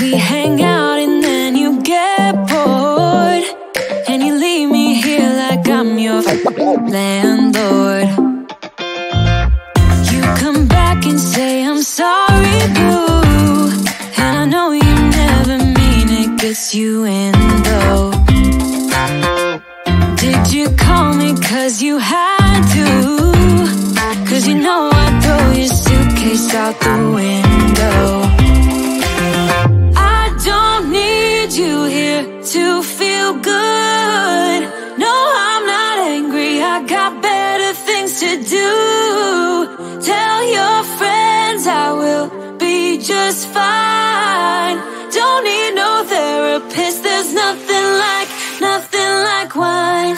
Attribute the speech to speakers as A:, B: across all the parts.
A: We hang out and then you get bored, and you leave me here like I'm your landlord. You come back and say I'm sorry, boo, and I know you never mean it, gets you in though. Did you call me cause you had to? Cause you know I'd throw your suitcase out the window. I don't need you here to feel good. No, I'm not angry, I got better things to do. Tell your friends I will be just fine. Don't need no therapist, there's nothing like wine.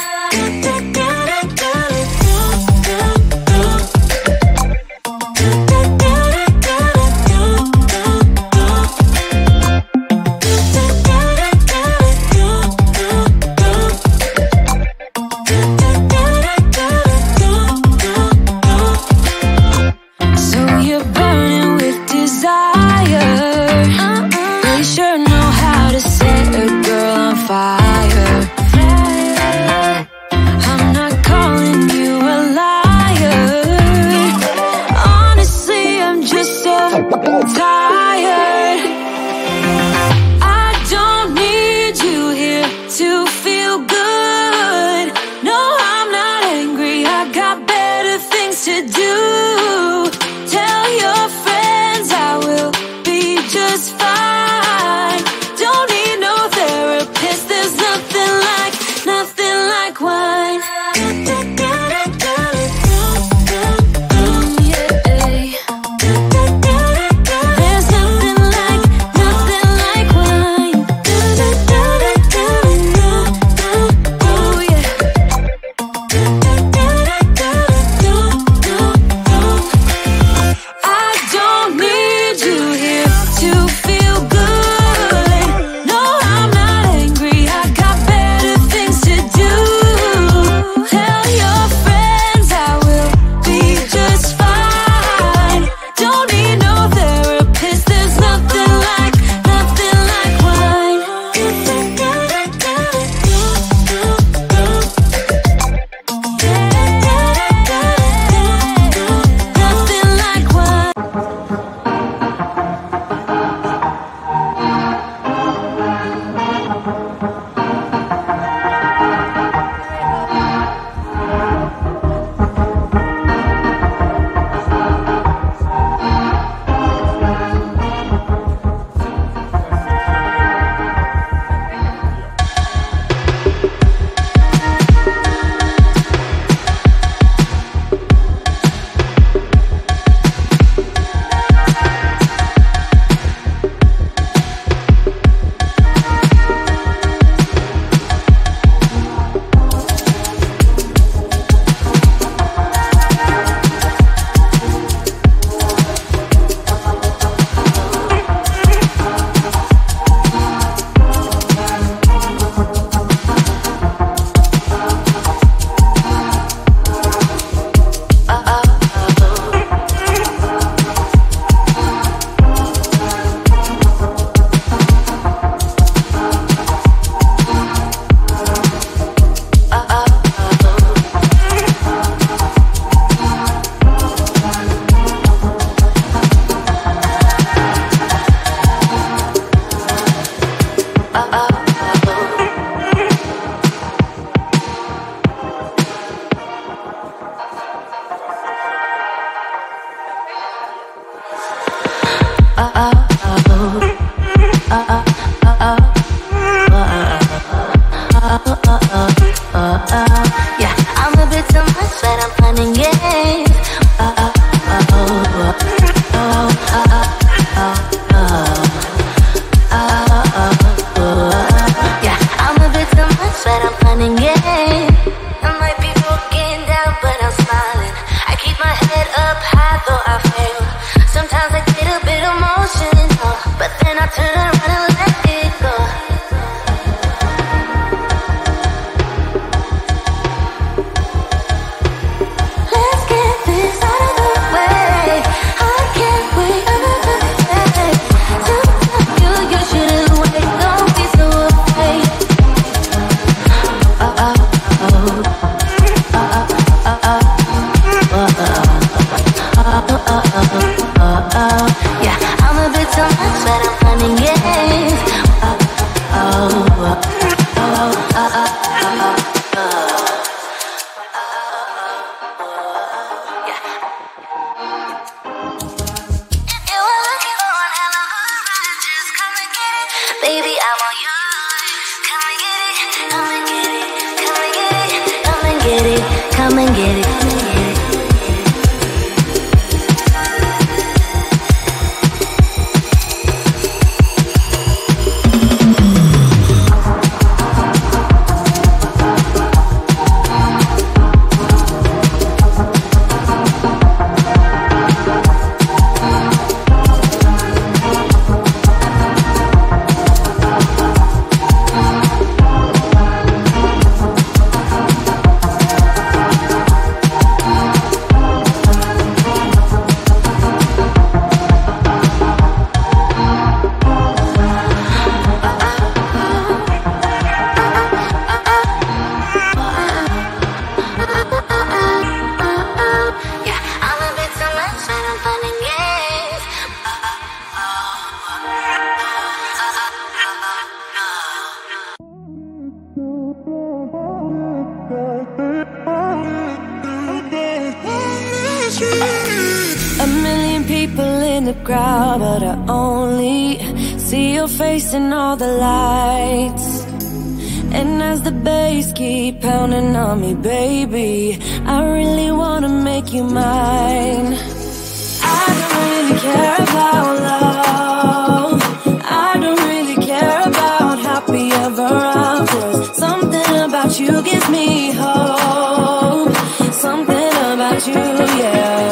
A: Baby, I'm on yours. Come and get it, come and get it, come and get it, come and get it, come and get it, come and get it. Crowd, but I only see your face in all the lights. And as the bass keep pounding on me, baby, I really wanna make you mine. I don't really care about love. I don't really care about happy ever after. Something about you gives me hope. Something about you, yeah.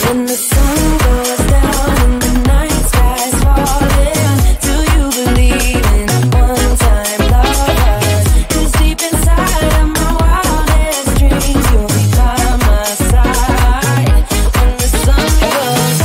A: When the sun goes down and the night sky's falling, do you believe in one-time lovers? 'Cause deep inside of my wildest dreams, you'll be by my side. When the sun goes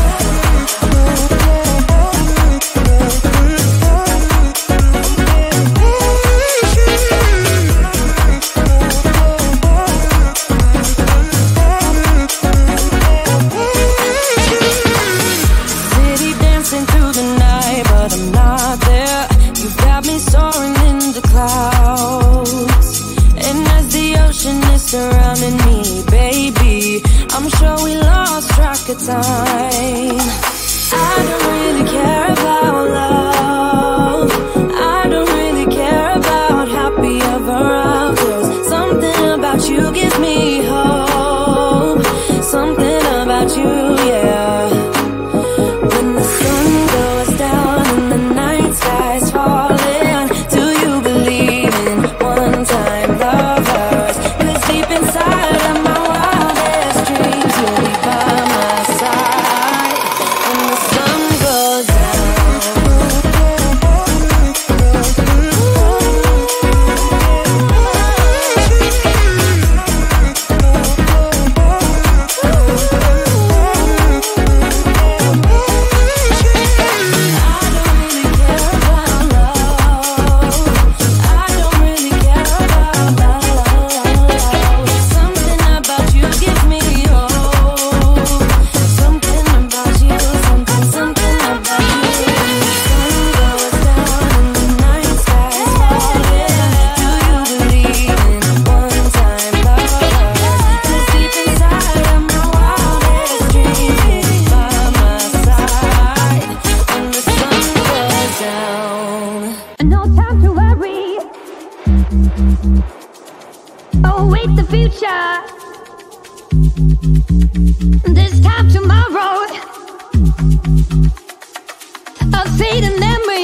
A: surrounding me, baby, I'm sure we lost track of time. I don't really care about love. I don't really care about happy ever afters. Something about you gives me hope. Something about you, yeah. When the sun goes down and the night sky's falling, do you believe in one-time lovers? Inside of my wildest dreams, you'll be by my side when the sun goes down. Await the future. This time tomorrow, a fading memory.